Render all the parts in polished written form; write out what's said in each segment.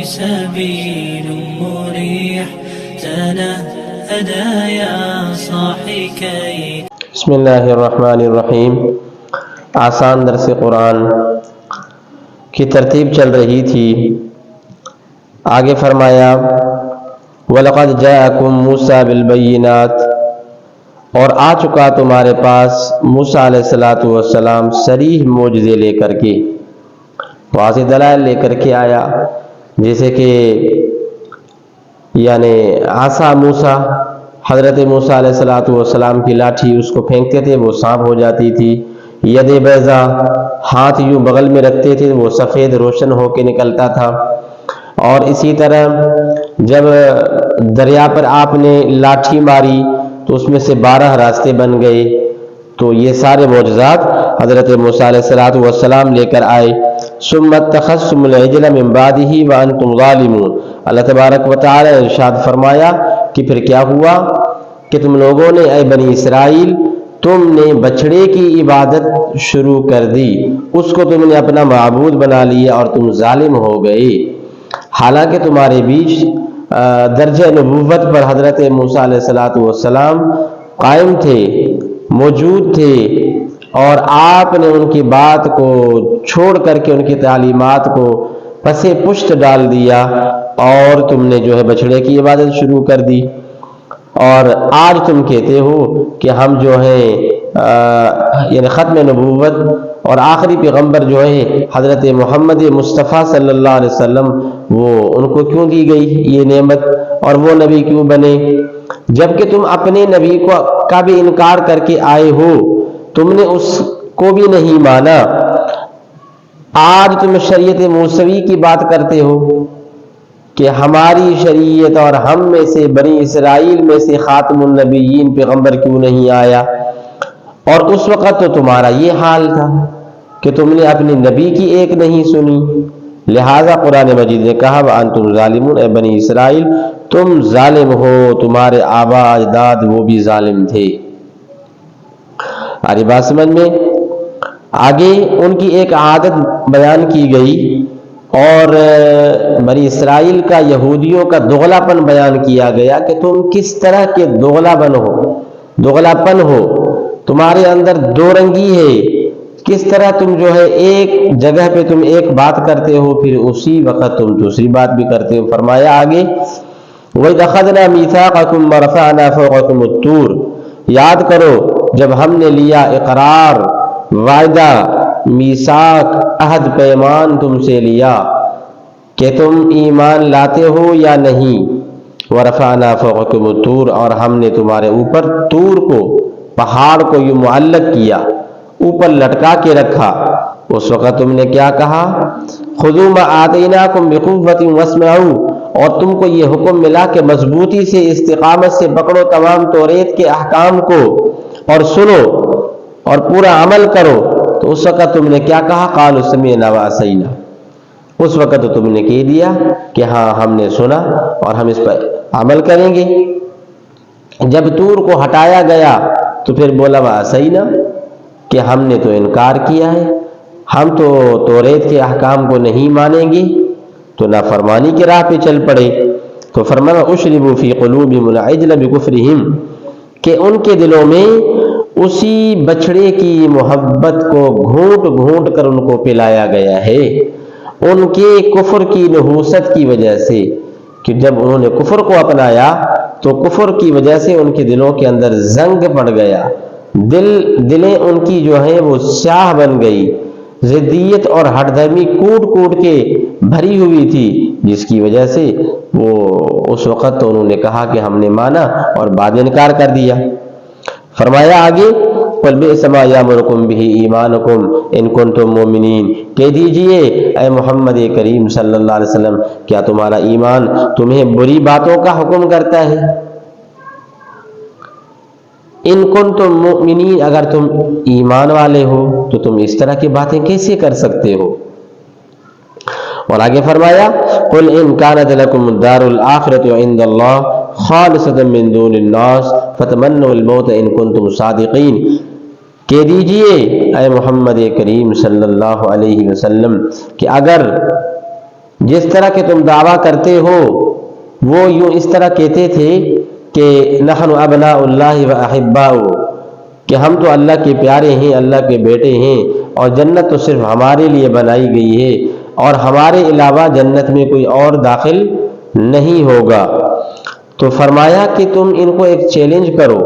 سبيل مريح تنهدى يا صاحي كي. بسم اللہ الرحمن الرحیم. آسان درس قرآن کی ترتیب چل رہی تھی. آگے فرمایا وَلَقَدْ جَاءَكُم مُوسَىٰ بِالْبَيِّنَاتِ، اور آ چکا تمہارے پاس موسیٰ علیہ السلام صریح معجزے لے کر کے، واضح دلائل لے کر کے آیا. جیسے کہ یعنی عصا موسیٰ، حضرت موسیٰ علیہ السلام کی لاٹھی اس کو پھینکتے تھے وہ سانپ ہو جاتی تھی. ید بیضا، ہاتھ یوں بغل میں رکھتے تھے وہ سفید روشن ہو کے نکلتا تھا. اور اسی طرح جب دریا پر آپ نے لاٹھی ماری تو اس میں سے 12 راستے بن گئے. تو یہ سارے معجزات حضرت موسیٰ علیہ السلام لے کر آئے. ثم اتخذتم العجل من بعده وانتم ظالمون. اللہ تبارک و تعالی ارشاد فرمایا کہ پھر کیا ہوا کہ تم لوگوں نے اے بنی اسرائیل تم نے بچڑے کی عبادت شروع کر دی، اس کو تم نے اپنا معبود بنا لیا اور تم ظالم ہو گئے. حالانکہ تمہارے بیچ درجہ نبوت پر حضرت موسیٰ علیہ السلام قائم تھے، موجود تھے، اور آپ نے ان کی بات کو چھوڑ کر کے ان کی تعلیمات کو پس پشت ڈال دیا اور تم نے جو ہے بچڑے کی عبادت شروع کر دی. اور آج تم کہتے ہو کہ ہم جو ہے یعنی ختم نبوت اور آخری پیغمبر جو ہے حضرت محمد مصطفیٰ صلی اللہ علیہ وسلم، وہ ان کو کیوں دی گئی یہ نعمت اور وہ نبی کیوں بنے، جبکہ تم اپنے نبی کا بھی انکار کر کے آئے ہو، تم نے اس کو بھی نہیں مانا. آج تم شریعت موسوی کی بات کرتے ہو کہ ہماری شریعت اور ہم میں سے بنی اسرائیل میں سے خاتم النبیین پیغمبر کیوں نہیں آیا. اور اس وقت تو تمہارا یہ حال تھا کہ تم نے اپنے نبی کی ایک نہیں سنی. لہذا قرآن مجید نے کہا وَأَنْتُمْ ظَالِمُونَ، اے بنی اسرائیل تم ظالم ہو، تمہارے آبا اجداد وہ بھی ظالم تھے. آری بات سمجھ میں؟ آگے ان کی ایک عادت بیان کی گئی اور بنی اسرائیل کا، یہودیوں کا دغلا پن بیان کیا گیا کہ تم کس طرح کے دغلا پن ہو، تمہارے اندر دو رنگی ہے، کس طرح تم جو ہے ایک جگہ پہ تم ایک بات کرتے ہو پھر اسی وقت تم دوسری بات بھی کرتے ہو. فرمایا آگے وَإِذْ أَخَذْنَا مِيثَاقَكُمْ وَرَفَعْنَا فَوْقَكُمُ الطُّورَ، یاد کرو جب ہم نے لیا اقرار، وعدہ، میثاق، عہد، پیمان تم سے لیا کہ تم ایمان لاتے ہو یا نہیں. وَرَفَعْنَا فَوْقَكُمُ الطُّورَ، اور ہم نے تمہارے اوپر طور کو، پہاڑ کو یہ معلق کیا، اوپر لٹکا کے رکھا. اس وقت تم نے کیا کہا خُذُوا مَا آتَيْنَاكُمْ بِقُوَّةٍ وَاسْمَعُوا، اور تم کو یہ حکم ملا کہ مضبوطی سے استقامت سے پکڑو تمام توریت کے احکام کو اور سنو اور پورا عمل کرو. تو اس وقت تم نے کیا کہا قَالُوا سَمِعْنَا وَعَصَيْنَا، اس وقت تم نے کہہ دیا کہ ہاں ہم نے سنا اور ہم اس پر عمل کریں گے. جب طور کو ہٹایا گیا تو پھر بولا وَعَصَيْنَا کہ ہم نے تو انکار کیا ہے، ہم تو توریت کے احکام کو نہیں مانیں گے، تو نافرمانی کی راہ پہ چل پڑے. تو فرمایا اُشْرِبُوا فِي قُلُوبِهِمُ الْعِجْلَ بِكُفْرِهِمْ، کہ ان کے دلوں میں اسی بچڑے کی محبت کو گھونٹ گھونٹ کر ان کو پلایا گیا ہے، ان کے کفر کی نحوست کی وجہ سے، کہ جب انہوں نے کفر کو اپنایا تو کفر کی وجہ سے ان کے دلوں کے اندر زنگ پڑ گیا، دلیں ان کی جو ہیں وہ سیاہ بن گئی، ضدیت اور ہٹ دھرمی کوٹ کوٹ کے بھری ہوئی تھی، جس کی وجہ سے وہ اس وقت تو انہوں نے کہا کہ ہم نے مانا اور بعد میں انکار کر دیا. فرمایا آگے قُلْ بِئْسَ مَا يَأْمُرُكُمْ بِهِ إِيمَانُكُمْ إِن كُنتُم مُؤْمِنِينَ، کہہ دیجئے اے محمد کریم صلی اللہ علیہ وسلم کیا تمہارا ایمان تمہیں بری باتوں کا حکم کرتا ہے؟ ان کنتم مؤمنین، اگر تم ایمان والے ہو تو تم اس طرح کی باتیں کیسے کر سکتے ہو؟ اور آگے فرمایا قُلْ إِن كَانَتْ لَكُمُ الدَّارُ الْآخِرَةُ عِندَ اللَّهِ خَالِصَةً مِّن دُونِ النَّاسِ فَتَمَنَّوُا الْمَوْتَ إِن كُنتُمْ صَادِقِينَ، کہہ دیجئے اے محمد کریم صلی اللہ علیہ وسلم کہ اگر جس طرح کہ تم دعویٰ کرتے ہو وہ یوں اس طرح کہتے تھے کہ نحن ابناء اللہ و احباؤہ، کہ ہم تو اللہ کے پیارے ہیں، اللہ کے بیٹے ہیں، اور جنت تو صرف ہمارے لیے بنائی گئی ہے اور ہمارے علاوہ جنت میں کوئی اور داخل نہیں ہوگا۔ تو فرمایا کہ تم ان کو ایک چیلنج کرو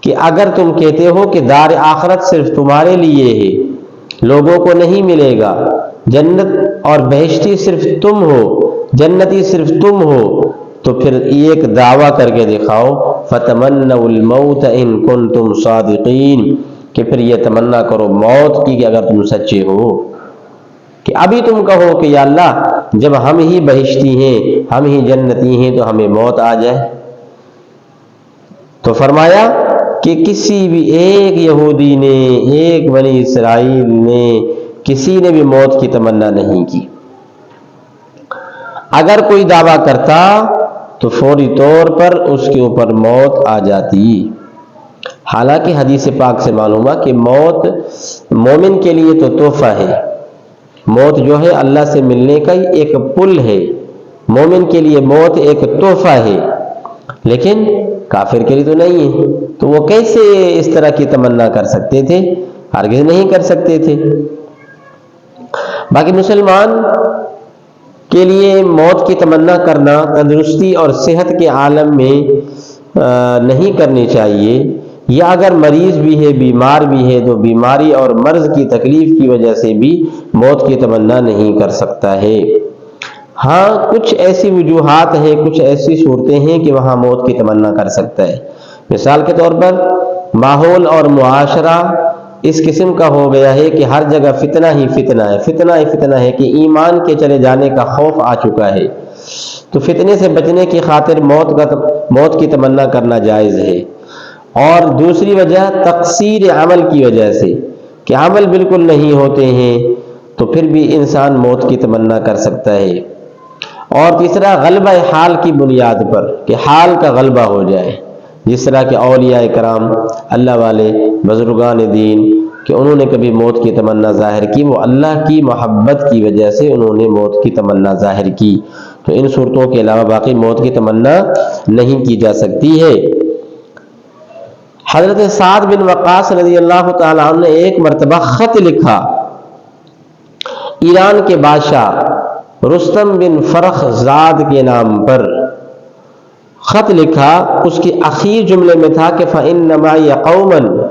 کہ اگر تم کہتے ہو کہ دار آخرت صرف تمہارے لیے ہے، لوگوں کو نہیں ملے گا، جنت اور بہشتی صرف تم ہو، جنتی صرف تم ہو، تو پھر ایک دعویٰ کر کے دکھاؤ، فَتَمَنَّوُا الْمَوْتَ إِن كُنتُمْ صَادِقِينَ، کہ پھر یہ تمنا کرو موت کی کہ اگر تم سچے ہو، کہ ابھی تم کہو کہ یا اللہ جب ہم ہی بہشتی ہیں، ہم ہی جنتی ہیں، تو ہمیں موت آ جائے۔ تو فرمایا کہ کسی بھی ایک یہودی نے، ایک بنی اسرائیل نے، کسی نے بھی موت کی تمنا نہیں کی۔ اگر کوئی دعویٰ کرتا تو فوری طور پر اس کے اوپر موت آ جاتی۔ حالانکہ حدیث پاک سے معلوم ہے کہ موت مومن کے لیے تو تحفہ ہے، موت جو ہے اللہ سے ملنے کا ہی ایک پل ہے، مومن کے لیے موت ایک تحفہ ہے، لیکن کافر کے لیے تو نہیں ہے۔ تو وہ کیسے اس طرح کی تمنا کر سکتے تھے؟ ہرگز نہیں کر سکتے تھے۔ باقی مسلمان کے لیے موت کی تمنا کرنا تندرستی اور صحت کے عالم میں نہیں کرنی چاہیے، یا اگر مریض بھی ہے، بیمار بھی ہے، تو بیماری اور مرض کی تکلیف کی وجہ سے بھی موت کی تمنا نہیں کر سکتا ہے۔ ہاں کچھ ایسی وجوہات ہیں، کچھ ایسی صورتیں ہیں کہ وہاں موت کی تمنا کر سکتا ہے۔ مثال کے طور پر ماحول اور معاشرہ اس قسم کا ہو گیا ہے کہ ہر جگہ فتنہ ہی فتنہ ہے، فتنہ ہی فتنہ ہے، کہ ایمان کے چلے جانے کا خوف آ چکا ہے، تو فتنے سے بچنے کی خاطر موت کی تمنا کرنا جائز ہے۔ اور دوسری وجہ تقصیر عمل کی وجہ سے، کہ عمل بالکل نہیں ہوتے ہیں، تو پھر بھی انسان موت کی تمنا کر سکتا ہے۔ اور تیسرا غلبہ حال کی بنیاد پر، کہ حال کا غلبہ ہو جائے، جس طرح کہ اولیاء کرام، اللہ والے، بزرگان دین، کہ انہوں نے کبھی موت کی تمنا ظاہر کی، وہ اللہ کی محبت کی وجہ سے انہوں نے موت کی تمنا ظاہر کی۔ تو ان صورتوں کے علاوہ باقی موت کی تمنا نہیں کی جا سکتی ہے۔ حضرت سعد بن وقاص رضی اللہ تعالیٰ عنہ نے ایک مرتبہ خط لکھا ایران کے بادشاہ رستم بن فرخ زاد کے نام پر، خط لکھا، اس کی اخیر جملے میں تھا کہ فَإِنَّ مَعِيَ قَوْمًا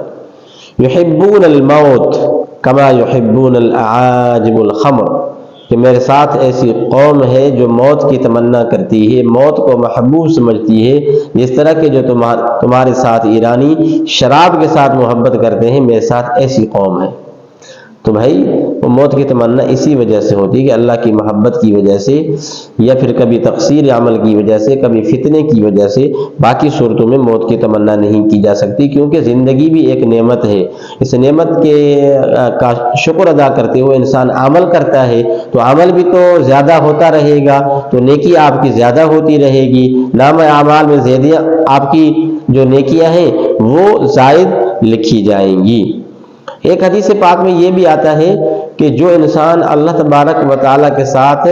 يُحِبُّونَ الْمَوْتَ كَمَا يُحِبُّونَ الْأَعَاجِبُ الْخَمْرَ، کہ میرے ساتھ ایسی قوم ہے جو موت کی تمنا کرتی ہے، موت کو محبوب سمجھتی ہے، جس طرح کہ جو تمہارے ساتھ ایرانی شراب کے ساتھ محبت کرتے ہیں، میرے ساتھ ایسی قوم ہے۔ تو بھائی وہ موت کی تمنا اسی وجہ سے ہوتی ہے کہ اللہ کی محبت کی وجہ سے، یا پھر کبھی تقصیر عمل کی وجہ سے، کبھی فتنے کی وجہ سے۔ باقی صورتوں میں موت کی تمنا نہیں کی جا سکتی، کیونکہ زندگی بھی ایک نعمت ہے، اس نعمت کا شکر ادا کرتے ہوئے انسان عمل کرتا ہے، تو عمل بھی تو زیادہ ہوتا رہے گا، تو نیکی آپ کی زیادہ ہوتی رہے گی، نام اعمال میں زیادہ آپ کی جو نیکیاں ہیں وہ زائد لکھی جائیں گی۔ ایک حدیث پاک میں یہ بھی آتا ہے کہ جو انسان اللہ تبارک و تعالیٰ کے ساتھ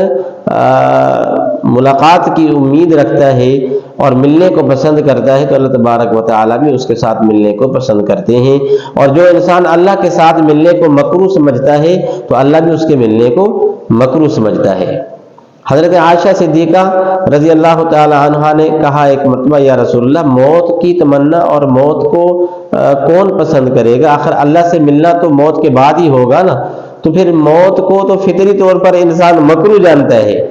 ملاقات کی امید رکھتا ہے اور ملنے کو پسند کرتا ہے، تو اللہ تبارک و تعالیٰ بھی اس کے ساتھ ملنے کو پسند کرتے ہیں، اور جو انسان اللہ کے ساتھ ملنے کو مکروہ سمجھتا ہے تو اللہ بھی اس کے ملنے کو مکروہ سمجھتا ہے۔ حضرت عائشہ صدیقہ رضی اللہ تعالی عنہا نے کہا ایک مرتبہ، یا رسول اللہ موت کی تمنا اور موت کو کون پسند کرے گا؟ آخر اللہ سے ملنا تو موت کے بعد ہی ہوگا نا، تو پھر موت کو تو فطری طور پر انسان مکروہ جانتا ہے،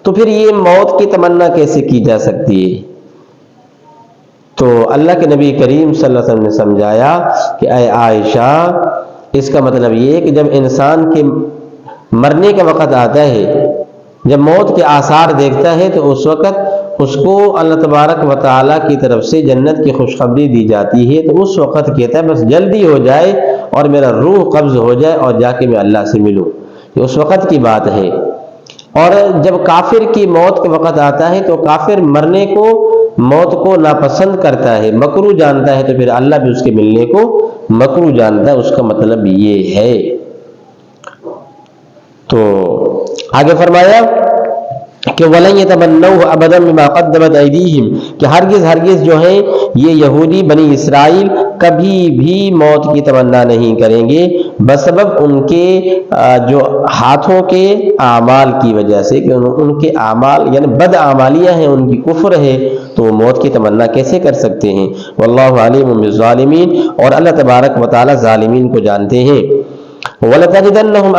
تو پھر یہ موت کی تمنا کیسے کی جا سکتی ہے؟ تو اللہ کے نبی کریم صلی اللہ علیہ وسلم نے سمجھایا کہ اے عائشہ، اس کا مطلب یہ ہے کہ جب انسان کے مرنے کا وقت آتا ہے، جب موت کے آثار دیکھتا ہے، تو اس وقت اس کو اللہ تبارک و تعالیٰ کی طرف سے جنت کی خوشخبری دی جاتی ہے، تو اس وقت کہتا ہے بس جلدی ہو جائے اور میرا روح قبض ہو جائے اور جا کے میں اللہ سے ملوں، یہ اس وقت کی بات ہے۔ اور جب کافر کی موت کا وقت آتا ہے تو کافر مرنے کو، موت کو ناپسند کرتا ہے، مکروہ جانتا ہے، تو پھر اللہ بھی اس کے ملنے کو مکروہ جانتا ہے، اس کا مطلب یہ ہے۔ تو آگے فرمایا کہ وَلَن يَتَمَنَّوْهُ أَبَدًا بِمَا قَدَّمَتْ أَيْدِيهِمْ کہ ہرگز جو ہیں یہ یہودی بنی اسرائیل کبھی بھی موت کی تمنا نہیں کریں گے بسبب ان کے جو ہاتھوں کے اعمال کی وجہ سے، کہ ان کے اعمال یعنی بد اعمالیاں ہیں، ان کی کفر ہے، تو وہ موت کی تمنا کیسے کر سکتے ہیں۔ واللہ علیم بالظالمین، اور اللہ تبارک و تعالی ظالمین کو جانتے ہیں۔ وَلَتَجِدَنَّهُمْ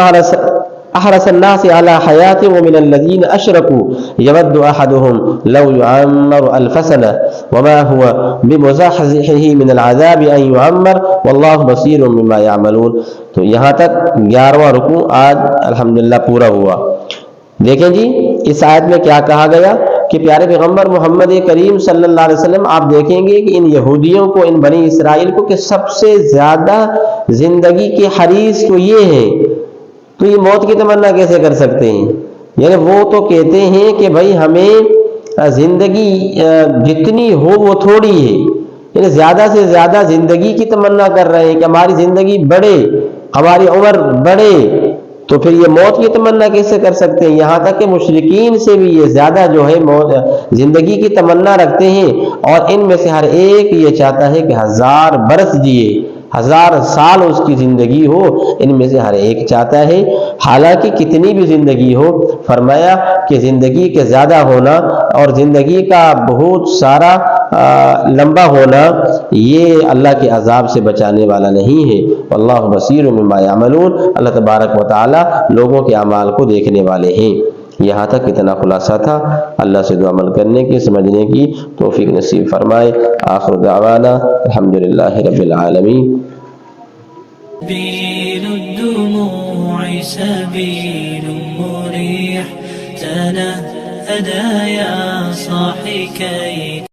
أحرص الناس على حياة ومن الذين أشركوا يود أحدهم لو يعمر ألف سنة وما هو بمزحزحه من العذاب أن يعمر والله بصير بما يعملون۔ تو یہاں تک 11واں رکوع آج الحمدللہ پورا ہوا۔ دیکھیں جی اس آیت میں کیا کہا گیا کہ پیارے پیغمبر محمد کریم صلی اللہ علیہ وسلم آپ دیکھیں گے کہ ان یہودیوں کو، ان بنی اسرائیل کو، کہ سب سے زیادہ زندگی کے حریص تو یہ ہیں، تو یہ موت کی تمنا کیسے کر سکتے ہیں؟ یعنی وہ تو کہتے ہیں کہ بھائی ہمیں زندگی جتنی ہو وہ تھوڑی ہے، یعنی زیادہ سے زیادہ زندگی کی تمنا کر رہے ہیں کہ ہماری زندگی بڑھے، ہماری عمر بڑھے، تو پھر یہ موت کی تمنا کیسے کر سکتے ہیں؟ یہاں تک کہ مشرکین سے بھی یہ زیادہ جو ہے زندگی کی تمنا رکھتے ہیں، اور ان میں سے ہر ایک یہ چاہتا ہے کہ 1000 برس جیے، 1000 سال اس کی زندگی ہو، ان میں سے ہر ایک چاہتا ہے۔ حالانکہ کتنی بھی زندگی ہو، فرمایا کہ زندگی کے زیادہ ہونا اور زندگی کا بہت سارا لمبا ہونا یہ اللہ کے عذاب سے بچانے والا نہیں ہے۔ واللہ بصیر بما یعملون، اللہ تبارک و تعالی لوگوں کے اعمال کو دیکھنے والے ہیں۔ یہاں تک اتنا خلاصہ تھا۔ اللہ سے دعا عمل کرنے کی، سمجھنے کی توفیق نصیب فرمائے۔ آخر دعوانا الحمدللہ رب العالمین۔ سبيل الدموع سبيل مريح تنهدى يا صاحي كي